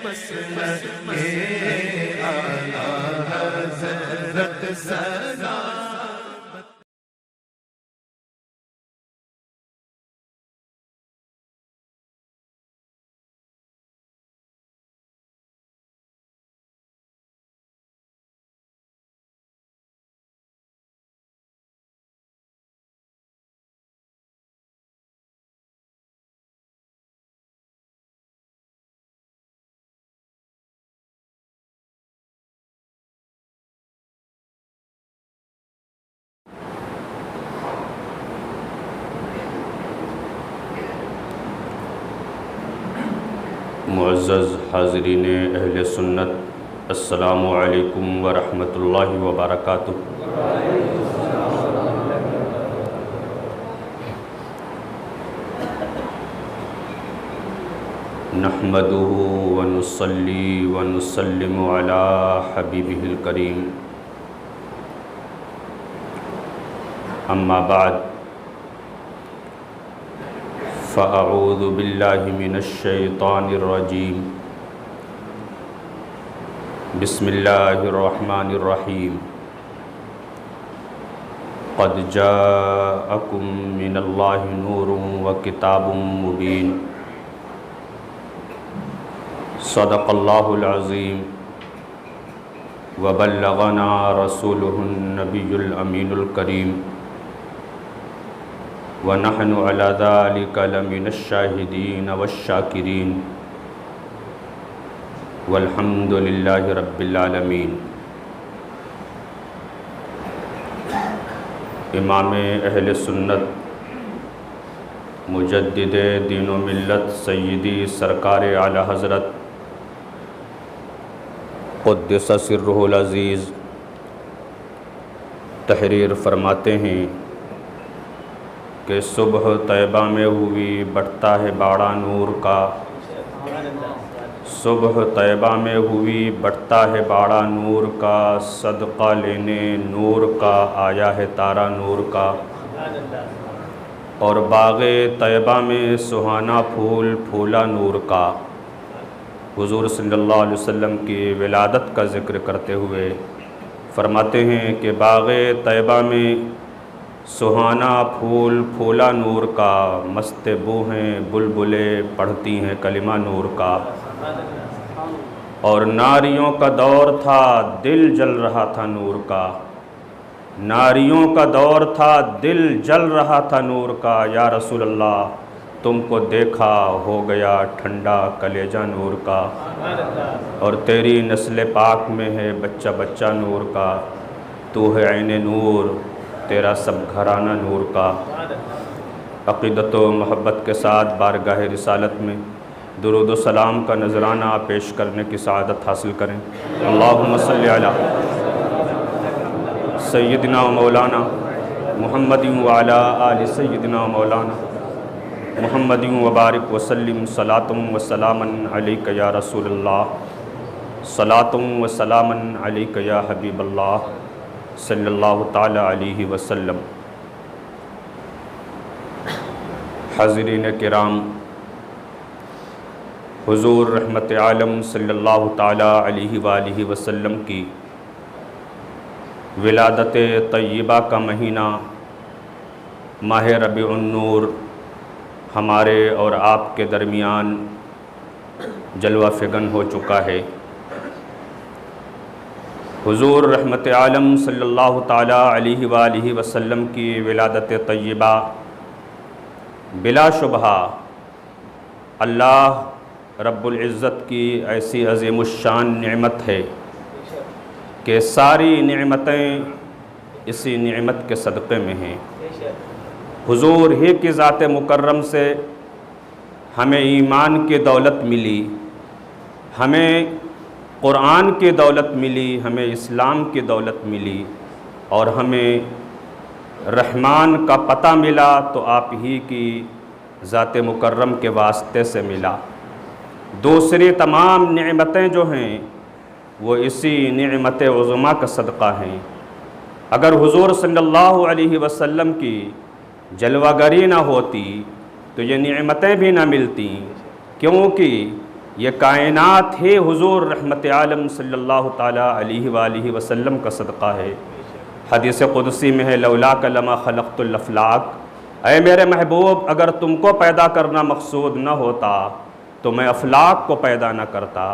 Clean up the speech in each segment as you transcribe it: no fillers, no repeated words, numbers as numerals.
مسند کے اعلیٰ حضرت سلام معزز حاضرین اہل سنت، السلام علیکم ورحمۃ اللہ وبرکاتہ۔ نحمده ونصلی ونسلم علی حبیبہ الکریم، اما بعد فاعوذ باللہ من الشیطان الرجیم، بسم اللہ الرحمن الرحیم۔ قد جاءکم من اللہ نور وکتاب مبین، صدق اللہ العظیم وبلغنا رسولہ النبی الامین الکریم، وَنَحْنُ عَلَى ذَلِكَ لَمِنَ الشَّاهِدِينَ وَالشَّاكِرِينَ وَالْحَمْدُ لِلَّهِ رَبِّ الْعَالَمِينَ۔ امام اہل سنت، مجدد دین و ملت، سیدی سرکار اعلی حضرت قدس سرہ العزیز تحریر فرماتے ہیں کہ صبح طیبہ میں ہوئی بڑھتا ہے باڑا نور کا، صبح طیبہ میں ہوئی بڑھتا ہے باڑا نور کا، صدقہ لینے نور کا آیا ہے تارا نور کا، اور باغ طیبہ میں سہانا پھول پھولا نور کا۔ حضور صلی اللہ علیہ وسلم کی ولادت کا ذکر کرتے ہوئے فرماتے ہیں کہ باغ طیبہ میں سہانا پھول پھولا نور کا، مست بو ہیں بلبلیں پڑھتی ہیں کلمہ نور کا، اور ناریوں کا دور تھا دل جل رہا تھا نور کا، ناریوں کا دور تھا دل جل رہا تھا نور کا۔ یا رسول اللہ تم کو دیکھا ہو گیا ٹھنڈا کلیجہ نور کا، اور تیری نسل پاک میں ہے بچہ بچہ نور کا، تو ہے عین نور تیرا سب گھرانہ نور کا۔ عقیدت و محبت کے ساتھ بارگاہ رسالت میں درود و سلام کا نذرانہ پیش کرنے کی سعادت حاصل کریں۔ اللہم صلی علی سیدنا و مولانا محمد وعلی آل سیدنا و مولانا محمد وبارک وسلم، صلاۃ و سلاما علیک یا رسول اللہ، صلاۃ و سلاما علیک یا حبیب اللہ صلی اللہ تعالی علیہ وسلم۔ حاضرین کرام، حضور رحمت عالم صلی اللہ تعالی علیہ وآلہ وسلم کی ولادت طیبہ کا مہینہ ماہ ربیع النور ہمارے اور آپ کے درمیان جلوہ فگن ہو چکا ہے۔ حضور رحمت عالم صلی اللہ تعالی علیہ وآلہ وسلم کی ولادت طیبہ بلا شبہ اللہ رب العزت کی ایسی عظیم الشان نعمت ہے کہ ساری نعمتیں اسی نعمت کے صدقے میں ہیں۔ حضور ہی کی ذات مکرم سے ہمیں ایمان کی دولت ملی، ہمیں قرآن کی دولت ملی، ہمیں اسلام کی دولت ملی، اور ہمیں رحمان کا پتہ ملا تو آپ ہی کی ذات مکرم کے واسطے سے ملا۔ دوسری تمام نعمتیں جو ہیں وہ اسی نعمت عظمیٰ کا صدقہ ہیں۔ اگر حضور صلی اللہ علیہ وسلم کی جلوہ گری نہ ہوتی تو یہ نعمتیں بھی نہ ملتی، کیونکہ یہ کائنات ہی حضور رحمت عالم صلی اللہ تعالیٰ علیہ وآلہ وسلم کا صدقہ ہے۔ حدیث قدسی میں ہے لولاک لما خلقت الافلاک، اے میرے محبوب اگر تم کو پیدا کرنا مقصود نہ ہوتا تو میں افلاک کو پیدا نہ کرتا۔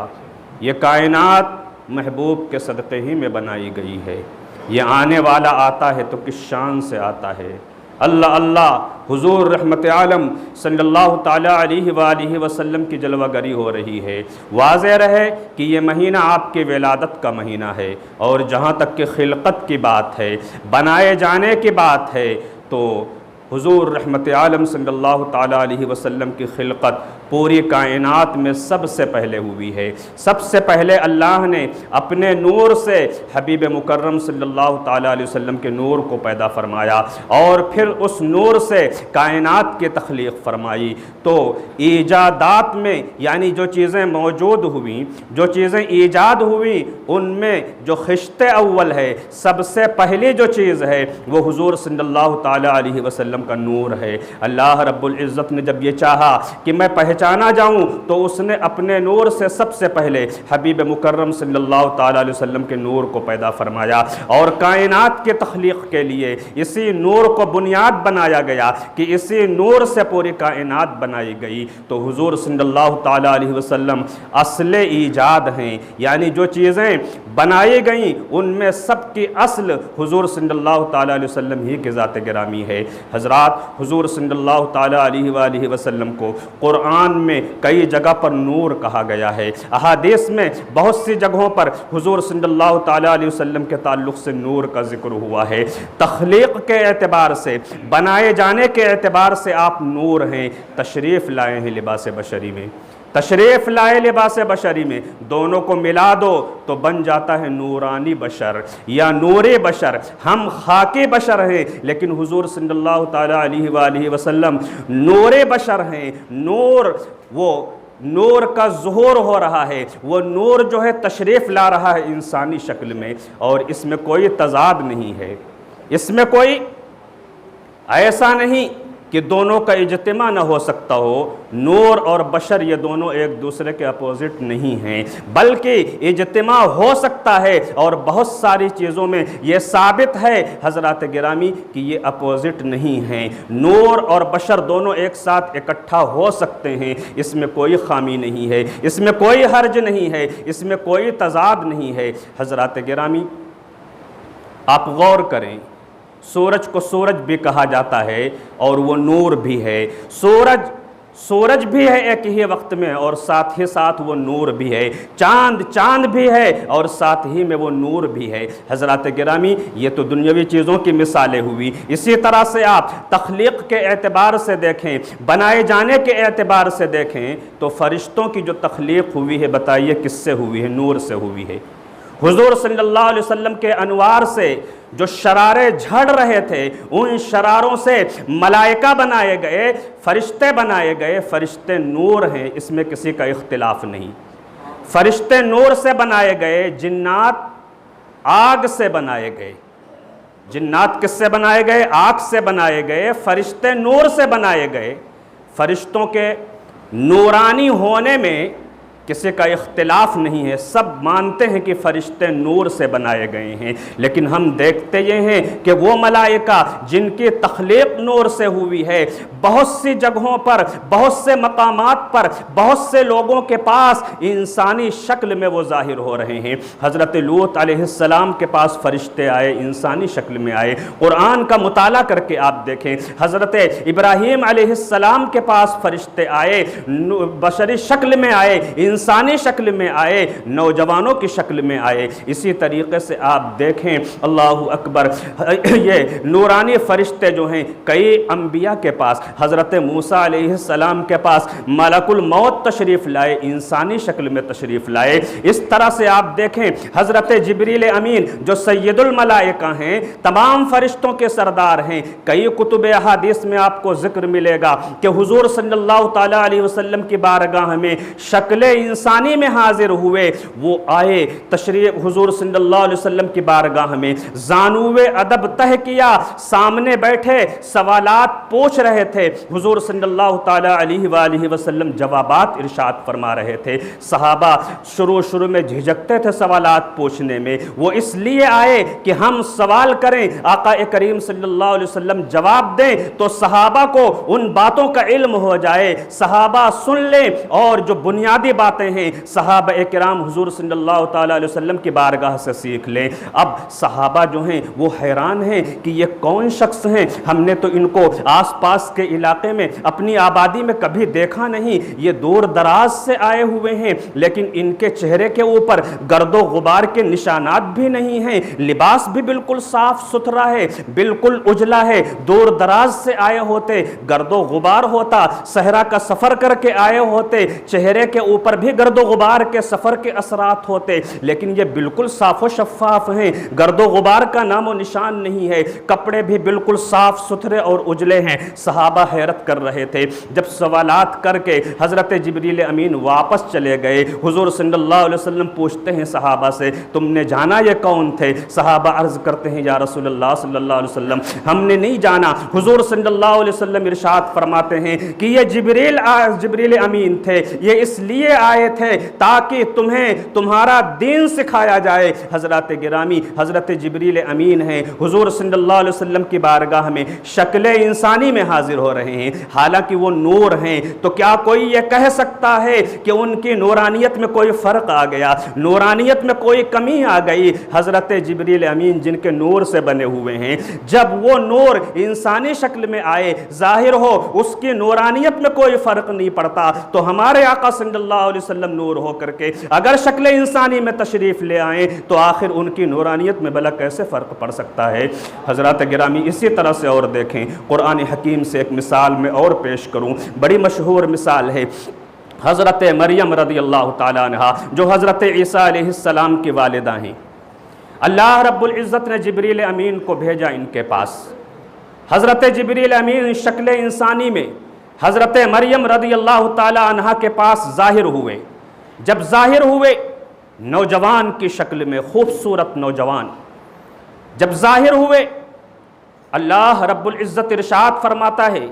یہ کائنات محبوب کے صدقے ہی میں بنائی گئی ہے۔ یہ آنے والا آتا ہے تو کس شان سے آتا ہے۔ اللہ اللہ، حضور رحمت عالم صلی اللہ تعالیٰ علیہ وآلہ وسلم کی جلوہ گری ہو رہی ہے۔ واضح رہے کہ یہ مہینہ آپ کے ولادت کا مہینہ ہے، اور جہاں تک کہ خلقت کی بات ہے، بنائے جانے کی بات ہے، تو حضور رحمت عالم صلی اللہ تعالیٰ علیہ وسلم کی خلقت پوری کائنات میں سب سے پہلے ہوئی ہے۔ سب سے پہلے اللہ نے اپنے نور سے حبیب مکرم صلی اللہ تعالیٰ علیہ وسلم کے نور کو پیدا فرمایا، اور پھر اس نور سے کائنات کی تخلیق فرمائی۔ تو ایجادات میں یعنی جو چیزیں موجود ہوئیں، جو چیزیں ایجاد ہوئیں، ان میں جو خشت اول ہے، سب سے پہلی جو چیز ہے وہ حضور صلی اللہ تعالیٰ علیہ وسلم کا نور ہے۔ اللہ رب العزت نے جب یہ چاہا کہ میں پہچانا جاؤں تو اس نے اپنے نور سے سب سے پہلے حبیب مکرم صلی اللہ تعالیٰ علیہ وسلم کے نور کو پیدا فرمایا، اور کائنات کے تخلیق کے لیے اسی نور کو بنیاد بنایا گیا کہ اسی نور سے پوری کائنات بنائی گئی۔ تو حضور صلی اللہ تعالیٰ علیہ وسلم اصل ایجاد ہیں، یعنی جو چیزیں بنائی گئیں ان میں سب کی اصل حضور صلی اللہ تعالیٰ علیہ وسلم ہی کی ذات گرامی ہے۔ حضرات، حضور صلی اللہ تعالیٰ علیہ وآلہ وسلم کو قرآن میں کئی جگہ پر نور کہا گیا ہے۔ احادیث میں بہت سی جگہوں پر حضور صلی اللہ تعالیٰ علیہ وسلم کے تعلق سے نور کا ذکر ہوا ہے۔ تخلیق کے اعتبار سے، بنائے جانے کے اعتبار سے آپ نور ہیں۔ تشریف لائے ہیں لباس بشری میں، تشریف لائے لباس بشری میں، دونوں کو ملا دو تو بن جاتا ہے نورانی بشر یا نوری بشر۔ ہم خاکی بشر ہیں، لیکن حضور صلی اللہ تعالیٰ علیہ وآلہ وسلم نوری بشر ہیں۔ نور، وہ نور کا ظہور ہو رہا ہے، وہ نور جو ہے تشریف لا رہا ہے انسانی شکل میں، اور اس میں کوئی تضاد نہیں ہے، اس میں کوئی ایسا نہیں کہ دونوں کا اجتماع نہ ہو سکتا ہو۔ نور اور بشر یہ دونوں ایک دوسرے کے اپوزٹ نہیں ہیں، بلکہ اجتماع ہو سکتا ہے، اور بہت ساری چیزوں میں یہ ثابت ہے حضرات گرامی کہ یہ اپوزٹ نہیں ہیں۔ نور اور بشر دونوں ایک ساتھ اکٹھا ہو سکتے ہیں، اس میں کوئی خامی نہیں ہے، اس میں کوئی حرج نہیں ہے، اس میں کوئی تضاد نہیں ہے۔ حضرات گرامی، آپ غور کریں، سورج کو سورج بھی کہا جاتا ہے اور وہ نور بھی ہے۔ سورج بھی ہے ایک ہی وقت میں، اور ساتھ ہی ساتھ وہ نور بھی ہے۔ چاند بھی ہے اور ساتھ ہی میں وہ نور بھی ہے۔ حضرات گرامی، یہ تو دنیاوی چیزوں کی مثالیں ہوئی۔ اسی طرح سے آپ تخلیق کے اعتبار سے دیکھیں، بنائے جانے کے اعتبار سے دیکھیں، تو فرشتوں کی جو تخلیق ہوئی ہے، بتائیے کس سے ہوئی ہے؟ نور سے ہوئی ہے۔ حضور صلی اللہ علیہ وسلم کے انوار سے جو شرارے جھڑ رہے تھے، ان شراروں سے ملائکہ بنائے گئے، فرشتے بنائے گئے۔ فرشتے نور ہیں، اس میں کسی کا اختلاف نہیں۔ فرشتے نور سے بنائے گئے، جنات آگ سے بنائے گئے۔ جنات کس سے بنائے گئے؟ آگ سے بنائے گئے۔ فرشتے نور سے بنائے گئے۔ فرشتوں کے نورانی ہونے میں کسی کا اختلاف نہیں ہے، سب مانتے ہیں کہ فرشتے نور سے بنائے گئے ہیں۔ لیکن ہم دیکھتے یہ ہیں کہ وہ ملائکہ جن کی تخلیق نور سے ہوئی ہے، بہت سی جگہوں پر، بہت سے مقامات پر، بہت سے لوگوں کے پاس انسانی شکل میں وہ ظاہر ہو رہے ہیں۔ حضرت لوط علیہ السلام کے پاس فرشتے آئے، انسانی شکل میں آئے۔ قرآن کا مطالعہ کر کے آپ دیکھیں، حضرت ابراہیم علیہ السلام کے پاس فرشتے آئے، بشری شکل میں آئے، انسانی شکل میں آئے، نوجوانوں کی شکل میں آئے۔ اسی طریقے سے آپ دیکھیں، اللہ اکبر، یہ نورانی فرشتے جو ہیں کئی انبیاء کے پاس، حضرت موسیٰ علیہ السلام کے پاس ملک الموت تشریف لائے، انسانی شکل میں تشریف لائے۔ اس طرح سے آپ دیکھیں حضرت جبریل امین جو سید الملائکہ ہیں، تمام فرشتوں کے سردار ہیں۔ کئی کتب احادیث میں آپ کو ذکر ملے گا کہ حضور صلی اللہ تعالیٰ علیہ وسلم کی بارگاہ میں شکل انسانی میں حاضر ہوئے، وہ آئے تشریف حضور صلی اللہ علیہ وسلم کی بارگاہ میں، زانوے ادب تہ کیا، سامنے بیٹھے سوالات پوچھ رہے تھے، حضور صلی اللہ تعالی علیہ وآلہ وسلم جوابات ارشاد فرما رہے تھے۔ صحابہ شروع میں جھجکتے تھے سوالات پوچھنے میں، وہ اس لیے آئے کہ ہم سوال کریں، آقا کریم صلی اللہ علیہ وسلم جواب دیں تو صحابہ کو ان باتوں کا علم ہو جائے، صحابہ سن لیں، اور جو بنیادی باتیں ہیں صحابہ کرام حضور صلی اللہ تعالی علیہ وسلم کی بارگاہ سے سیکھ لیں۔ اب صحابہ جو ہیں وہ حیران ہیں کہ یہ کون شخص ہیں، ہم نے تو ان کو آس پاس کے علاقے میں اپنی آبادی میں کبھی دیکھا نہیں، یہ دور دراز سے آئے ہوئے ہیں، لیکن ان کے چہرے کے اوپر گرد و غبار کے نشانات بھی نہیں ہیں، لباس بھی بالکل صاف ستھرا ہے، بالکل اجلا ہے، دور دراز سے آئے ہوتے گرد و غبار ہوتا، صحرا کا سفر کر کے آئے ہوتے، چہرے کے اوپر بھی گرد و غبار کے سفر کے اثرات ہوتے، لیکن یہ بالکل صاف و شفاف ہیں، گرد و غبار کا نام و نشان نہیں ہے، کپڑے بھی بالکل صاف ستھرے اور اجلے ہیں۔ صحابہ حیرت کر رہے تھے۔ جب سوالات کر کے حضرت جبریل امین واپس چلے گئے، حضور صلی اللہ علیہ وسلم پوچھتے ہیں صحابہ سے، تم نے جانا یہ کون تھے؟ صحابہ عرض کرتے ہیں، یا رسول اللہ صلی اللہ علیہ وسلم ہم نے نہیں جانا۔ حضور صلی اللہ علیہ وسلم ارشاد فرماتے ہیں کہ یہ جبریل امین تھے، یہ اس لیے آئے تھے تاکہ تمہیں تمہارا دین سکھایا جائے۔ حضرات گرامی، حضرت جبریل امین ہیں، حضور صلی اللہ علیہ وسلم کی بارگاہ میں شکل انسانی میں حاضر ہو رہے ہیں، حالانکہ وہ نور ہیں، تو کیا کوئی یہ کہہ سکتا ہے کہ ان کی نورانیت میں کوئی فرق آ گیا، نورانیت میں کوئی کمی آ گئی؟ حضرت جبریل امین جن کے نور سے بنے ہوئے ہیں، جب وہ نور انسانی شکل میں آئے، ظاہر ہو اس کی نورانیت میں کوئی فرق نہیں پڑتا، تو ہمارے آقا صلی اللہ علیہ وسلم نور ہو کر کے اگر شکل انسانی میں تشریف لے آئیں تو آخر ان کی نورانیت میں بھلا کیسے فرق پڑ سکتا ہے؟ حضرات گرامی، اسی طرح سے اور دیکھیں، قرآن حکیم سے ایک مثال میں اور پیش کروں، بڑی مشہور مثال ہے حضرت مریم رضی اللہ تعالیٰ عنہ، جو حضرت عیسیٰ علیہ السلام کی والدہ ہیں۔ اللہ رب العزت نے جبریل امین کو بھیجا ان کے پاس۔ حضرت جبریل امین شکل انسانی میں حضرت مریم رضی اللہ تعالیٰ عنہ کے پاس ظاہر ہوئے۔ جب ظاہر ہوئے نوجوان کی شکل میں، خوبصورت نوجوان جب ظاہر ہوئے، اللہ رب العزت ارشاد فرماتا ہے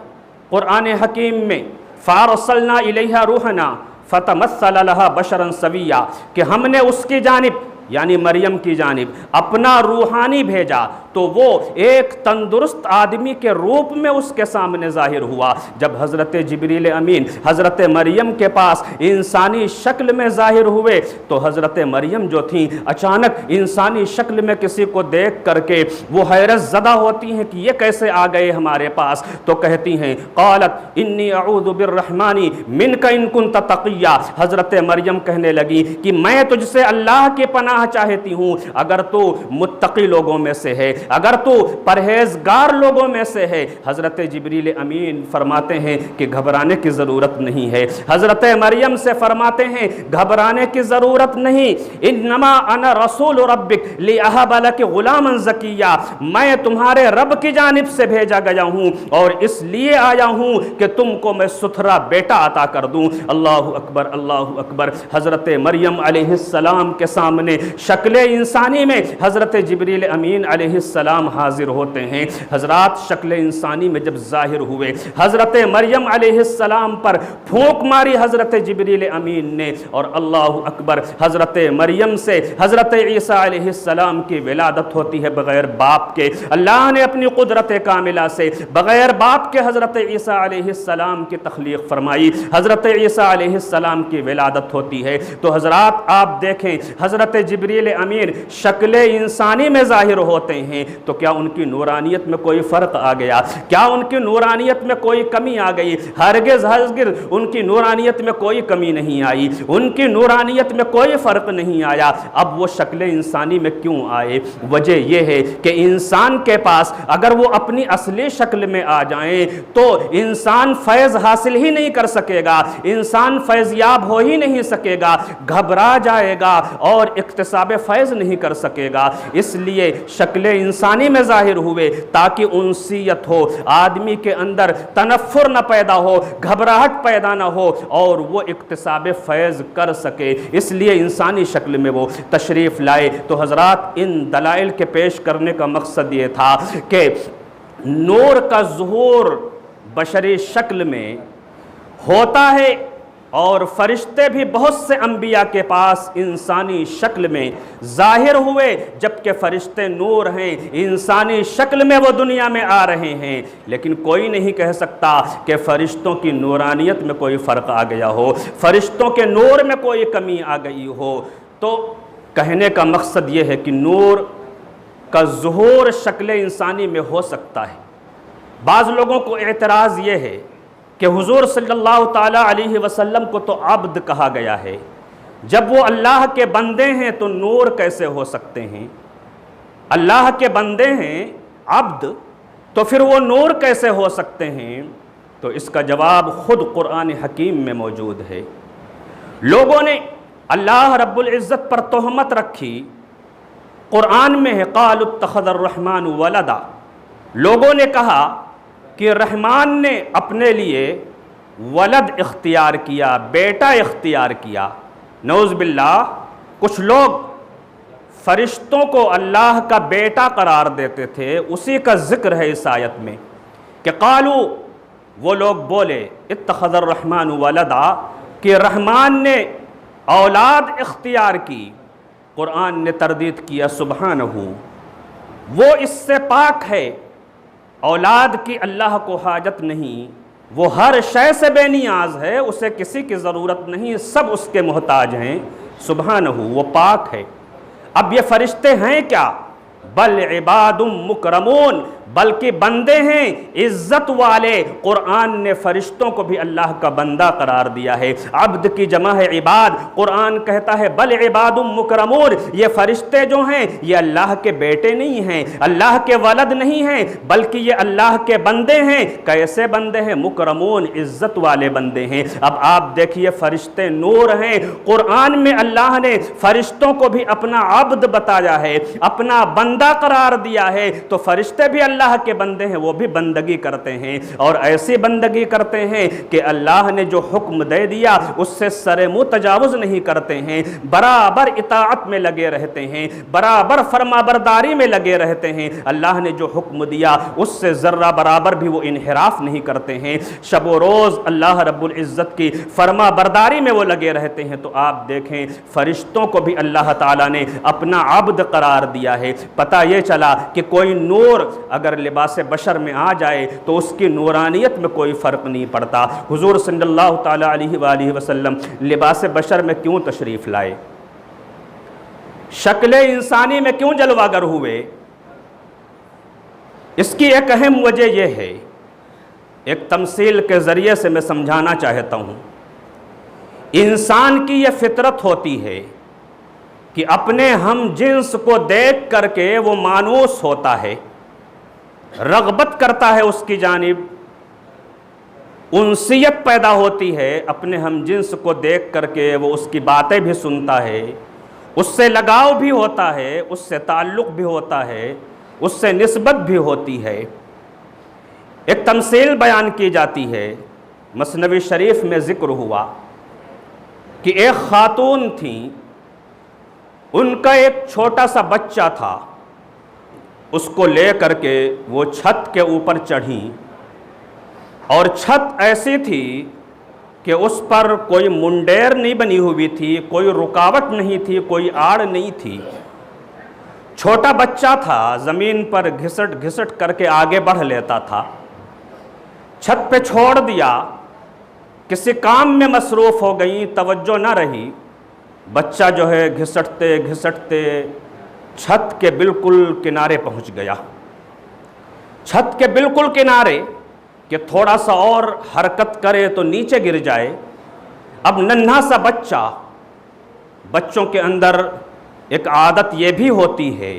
قرآن حکیم میں، فَأَرْسَلْنَا إِلَيْهَا رُوحَنَا فَتَمَثَّلَ لَهَا بَشَرًا سَوِيًّا، کہ ہم نے اس کی جانب یعنی مریم کی جانب اپنا روحانی بھیجا تو وہ ایک تندرست آدمی کے روپ میں اس کے سامنے ظاہر ہوا۔ جب حضرت جبریل امین حضرت مریم کے پاس انسانی شکل میں ظاہر ہوئے تو حضرت مریم جو تھیں اچانک انسانی شکل میں کسی کو دیکھ کر کے وہ حیرت زدہ ہوتی ہیں کہ یہ کیسے آ گئے ہمارے پاس، تو کہتی ہیں قالت انی اعوذ بالرحمن منک ان کنت تقیا، حضرت مریم کہنے لگی کہ میں تجھ سے اللہ کی پناہ چاہتی ہوں اگر تو متقی لوگوں میں سے ہے، اگر تو پرہیزگار لوگوں میں سے ہے۔ حضرت جبریل امین فرماتے ہیں کہ گھبرانے کی ضرورت نہیں ہے، حضرت مریم سے فرماتے ہیں گھبرانے کی ضرورت نہیں، انما انا رسول ربک لأہب لک غلاما زکیا، میں تمہارے رب کی جانب سے بھیجا گیا ہوں اور اس لیے آیا ہوں کہ تم کو میں ستھرا بیٹا عطا کر دوں۔ اللہ اکبر، اللہ اکبر۔ حضرت مریم علیہ السلام کے سامنے شکل انسانی میں حضرت جبریل امین علیہ السلام حاضر ہوتے ہیں۔ حضرات شکل انسانی میں جب ظاہر ہوئے، حضرت مریم علیہ السلام پر پھونک ماری حضرت جبریل امین نے، اور اللہ اکبر، حضرت مریم سے حضرت عیسیٰ علیہ السلام کی ولادت ہوتی ہے بغیر باپ کے۔ اللہ نے اپنی قدرت کاملہ سے بغیر باپ کے حضرت عیسیٰ علیہ السلام کی تخلیق فرمائی، حضرت عیسیٰ علیہ السلام کی ولادت ہوتی ہے۔ تو حضرات آپ دیکھیں، حضرت جبریل امین شکل انسانی میں ظاہر ہوتے ہیں تو کیا ان کی نورانیت میں کوئی فرق آ گیا؟ کیا ان کی نورانیت میں کوئی کمی آ گئی؟ ہرگز ہرگز ان کی نورانیت میں کوئی کمی نہیں آئی، ان کی نورانیت میں کوئی فرق نہیں آیا۔ اب وہ شکل انسانی میں کیوں آئے؟ وجہ یہ ہے کہ انسان کے پاس اگر وہ اپنی اصلی شکل میں آ جائیں تو انسان فیض حاصل ہی نہیں کر سکے گا، انسان فیض یاب ہو ہی نہیں سکے گا، گھبرا جائے گا اور اکتساب فیض نہیں کر سکے گا۔ اس لیے شکل انسانی میں ظاہر ہوئے تاکہ انسیت ہو، آدمی کے اندر تنفر نہ پیدا ہو، گھبراہٹ پیدا نہ ہو اور وہ اکتساب فیض کر سکے، اس لیے انسانی شکل میں وہ تشریف لائے۔ تو حضرات ان دلائل کے پیش کرنے کا مقصد یہ تھا کہ نور کا ظہور بشری شکل میں ہوتا ہے، اور فرشتے بھی بہت سے انبیاء کے پاس انسانی شکل میں ظاہر ہوئے، جبکہ فرشتے نور ہیں، انسانی شکل میں وہ دنیا میں آ رہے ہیں، لیکن کوئی نہیں کہہ سکتا کہ فرشتوں کی نورانیت میں کوئی فرق آ گیا ہو، فرشتوں کے نور میں کوئی کمی آ گئی ہو۔ تو کہنے کا مقصد یہ ہے کہ نور کا ظہور شکل انسانی میں ہو سکتا ہے۔ بعض لوگوں کو اعتراض یہ ہے کہ حضور صلی اللہ تعالیٰ علیہ وسلم کو تو عبد کہا گیا ہے، جب وہ اللہ کے بندے ہیں تو نور کیسے ہو سکتے ہیں؟ اللہ کے بندے ہیں عبد، تو پھر وہ نور کیسے ہو سکتے ہیں؟ تو اس کا جواب خود قرآن حکیم میں موجود ہے۔ لوگوں نے اللہ رب العزت پر تہمت رکھی، قرآن میں ہے قالوا اتخذ الرحمن ولدا، لوگوں نے کہا کہ رحمان نے اپنے لیے ولد اختیار کیا، بیٹا اختیار کیا۔ نعوذ باللہ، کچھ لوگ فرشتوں کو اللہ کا بیٹا قرار دیتے تھے، اسی کا ذکر ہے اس آیت میں کہ قالو، وہ لوگ بولے اتخذ الرحمن ولدا کہ رحمان نے اولاد اختیار کی۔ قرآن نے تردید کیا سبحانہ، وہ اس سے پاک ہے، اولاد کی اللہ کو حاجت نہیں، وہ ہر شے سے بے نیاز ہے، اسے کسی کی ضرورت نہیں، سب اس کے محتاج ہیں، سبحانہ وہ پاک ہے۔ اب یہ فرشتے ہیں کیا؟ بل عباد مکرمون، بلکہ بندے ہیں عزت والے۔ قرآن نے فرشتوں کو بھی اللہ کا بندہ قرار دیا ہے، عبد کی جمع ہے عباد۔ قرآن کہتا ہے بل عباد مکرمون، یہ فرشتے جو ہیں یہ اللہ کے بیٹے نہیں ہیں، اللہ کے ولد نہیں ہیں، بلکہ یہ اللہ کے بندے ہیں۔ کیسے بندے ہیں؟ مکرمون، عزت والے بندے ہیں۔ اب آپ دیکھیے فرشتے نور ہیں، قرآن میں اللہ نے فرشتوں کو بھی اپنا عبد بتایا ہے، اپنا بندہ قرار دیا ہے، تو فرشتے بھی اللہ کے بندے ہیں، وہ بھی بندگی کرتے ہیں، اور ایسی بندگی کرتے ہیں کہ اللہ نے جو حکم دے دیا اس سے سر منہ تجاوز نہیں کرتے ہیں، برابر اطاعت میں لگے رہتے ہیں، برابر فرما برداری میں لگے رہتے ہیں۔ اللہ نے جو حکم دیا اس سے ذرہ برابر بھی وہ انحراف نہیں کرتے ہیں، شب و روز اللہ رب العزت کی فرما برداری میں وہ لگے رہتے ہیں۔ تو آپ دیکھیں فرشتوں کو بھی اللہ تعالیٰ نے اپنا عبد قرار دیا ہے۔ پتہ یہ چلا کہ کوئی نور اگر لباس بشر میں آ جائے تو اس کی نورانیت میں کوئی فرق نہیں پڑتا۔ حضور صلی اللہ تعالیٰ علیہ وآلہ وسلم لباس بشر میں کیوں تشریف لائے؟ شکل انسانی میں کیوں جلوہ گر ہوئے؟ اس کی ایک اہم وجہ یہ ہے، ایک تمثیل کے ذریعے سے میں سمجھانا چاہتا ہوں۔ انسان کی یہ فطرت ہوتی ہے کہ اپنے ہم جنس کو دیکھ کر کے وہ مانوس ہوتا ہے، رغبت کرتا ہے اس کی جانب، انسیت پیدا ہوتی ہے، اپنے ہم جنس کو دیکھ کر کے وہ اس کی باتیں بھی سنتا ہے، اس سے لگاؤ بھی ہوتا ہے، اس سے تعلق بھی ہوتا ہے، اس سے نسبت بھی ہوتی ہے۔ ایک تمثیل بیان کی جاتی ہے، مثنوی شریف میں ذکر ہوا کہ ایک خاتون تھیں، ان کا ایک چھوٹا سا بچہ تھا، اس کو لے کر کے وہ چھت کے اوپر چڑھیں، اور چھت ایسی تھی کہ اس پر کوئی منڈیر نہیں بنی ہوئی تھی، کوئی رکاوٹ نہیں تھی، کوئی آڑ نہیں تھی۔ چھوٹا بچہ تھا، زمین پر گھسٹ گھسٹ کر کے آگے بڑھ لیتا تھا۔ چھت پہ چھوڑ دیا، کسی کام میں مصروف ہو گئی، توجہ نہ رہی، بچہ جو ہے گھسٹتے گھسٹتے چھت کے بالکل کنارے پہنچ گیا، چھت کے بالکل کنارے کہ تھوڑا سا اور حرکت کرے تو نیچے گر جائے۔ اب ننھا سا بچہ، بچوں کے اندر ایک عادت یہ بھی ہوتی ہے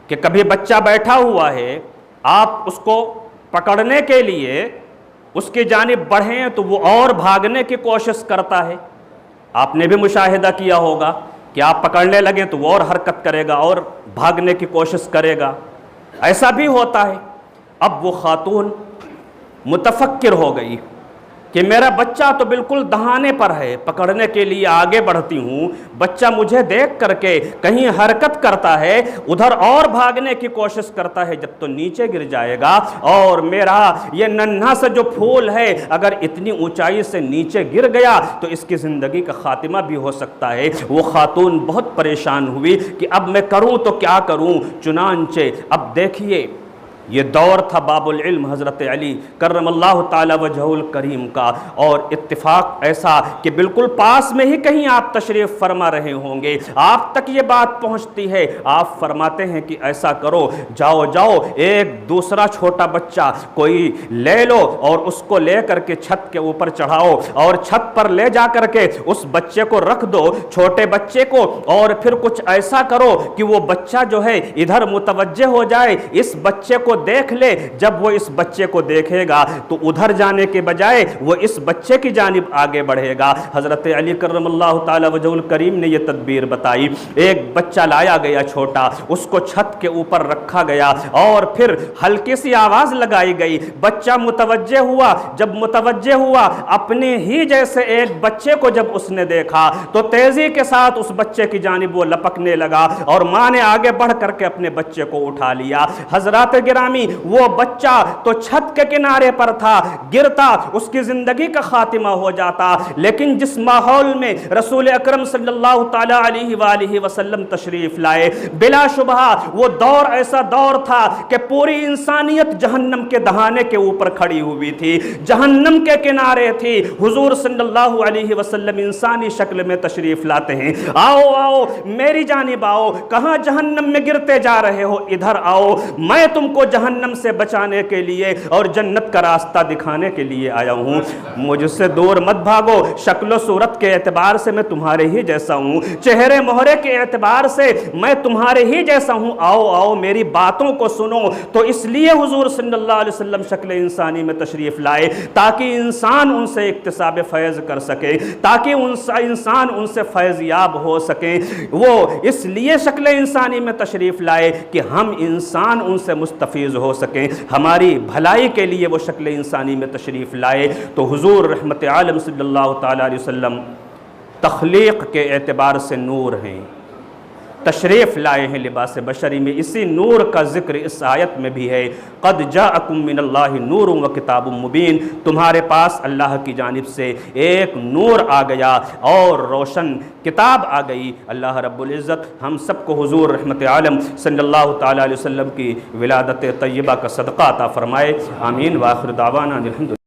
کہ کبھی بچہ بیٹھا ہوا ہے، آپ اس کو پکڑنے کے لیے اس کی جانب بڑھیں تو وہ اور بھاگنے کی کوشش کرتا ہے۔ آپ نے بھی مشاہدہ کیا ہوگا کہ آپ پکڑنے لگیں تو وہ اور حرکت کرے گا اور بھاگنے کی کوشش کرے گا۔ ایسا بھی ہوتا ہے اب وہ خاتون متفکر ہو گئی کہ میرا بچہ تو بالکل دہانے پر ہے، پکڑنے کے لیے آگے بڑھتی ہوں، بچہ مجھے دیکھ کر کے کہیں حرکت کرتا ہے، ادھر اور بھاگنے کی کوشش کرتا ہے، جب تو نیچے گر جائے گا، اور میرا یہ ننھا سا جو پھول ہے اگر اتنی اونچائی سے نیچے گر گیا تو اس کی زندگی کا خاتمہ بھی ہو سکتا ہے۔ وہ خاتون بہت پریشان ہوئی کہ اب میں کروں تو کیا کروں، چنانچہ اب دیکھیے یہ دور تھا باب العلم حضرت علی کرم اللہ تعالی وجہہ الکریم کا، اور اتفاق ایسا کہ بالکل پاس میں ہی کہیں آپ تشریف فرما رہے ہوں گے، آپ تک یہ بات پہنچتی ہے، آپ فرماتے ہیں کہ ایسا کرو، جاؤ جاؤ ایک دوسرا چھوٹا بچہ کوئی لے لو اور اس کو لے کر کے چھت کے اوپر چڑھاؤ، اور چھت پر لے جا کر کے اس بچے کو رکھ دو، چھوٹے بچے کو، اور پھر کچھ ایسا کرو کہ وہ بچہ جو ہے ادھر متوجہ ہو جائے، اس بچے کو دیکھ لے، جب وہ اس بچے کو دیکھے گا تو ادھر جانے کے بجائے وہ اس بچے کی جانب آگے بڑھے گا۔ حضرت علی کرم اللہ تعالی وجہ الکریم نے یہ تدبیر بتائی، ایک بچہ لایا گیا چھوٹا، اس کو چھت کے اوپر رکھا گیا، اور پھر ہلکی سی آواز لگائی گئی، بچہ متوجہ ہوا، جب متوجہ ہوا اپنے ہی جیسے ایک بچے کو جب اس نے دیکھا تو تیزی کے ساتھ اس بچے کی جانب وہ لپکنے لگا، اور ماں نے آگے بڑھ کر کے اپنے بچے کو اٹھا لیا۔ حضرات گرامی، وہ بچہ تو چھت کے کنارے پر تھا، گرتا اس کی زندگی کا خاتمہ ہو جاتا، لیکن جس ماحول میں رسول اکرم صلی اللہ تعالی علیہ وآلہ وسلم تشریف لائے، بلا شبہ وہ دور ایسا دور تھا کہ پوری انسانیت جہنم کے دہانے کے اوپر کھڑی ہوئی تھی، جہنم کے کنارے تھی، حضور صلی اللہ علیہ وسلم انسانی شکل میں تشریف لاتے ہیں، آؤ آؤ میری جانب آؤ، کہاں جہنم میں گرتے جا رہے ہو، ادھر آؤ، میں تم کو جہنم سے بچانے کے لیے اور جنت کا راستہ دکھانے کے لیے آیا ہوں، مجھ سے دور مت بھاگو، شکل و صورت کے اعتبار سے میں تمہارے ہی جیسا ہوں، چہرے مہرے کے اعتبار سے میں تمہارے ہی جیسا ہوں، آؤ آؤ میری باتوں کو سنو۔ تو اس لیے حضور صلی اللہ علیہ وسلم شکل انسانی میں تشریف لائے تاکہ انسان ان سے اکتساب فیض کر سکے، تاکہ انسان ان سے فیض یاب ہو سکے، وہ اس لیے شکل انسانی میں تشریف لائے کہ ہم انسان ان سے مستفیض ہو سکیں، ہماری بھلائی کے لیے وہ شکل انسانی میں تشریف لائے۔ تو حضور رحمت عالم صلی اللہ تعالی علیہ وسلم تخلیق کے اعتبار سے نور ہیں، تشریف لائے ہیں لباس بشری میں، اسی نور کا ذکر اس آیت میں بھی ہے، قد جاءکم من اللہ نور و کتاب مبین، تمہارے پاس اللہ کی جانب سے ایک نور آ گیا اور روشن کتاب آ گئی۔ اللہ رب العزت ہم سب کو حضور رحمت عالم صلی اللہ تعالی علیہ وسلم کی ولادت طیبہ کا صدقہ عطا فرمائے، آمین، وآخر دعوانا الحمد للہ۔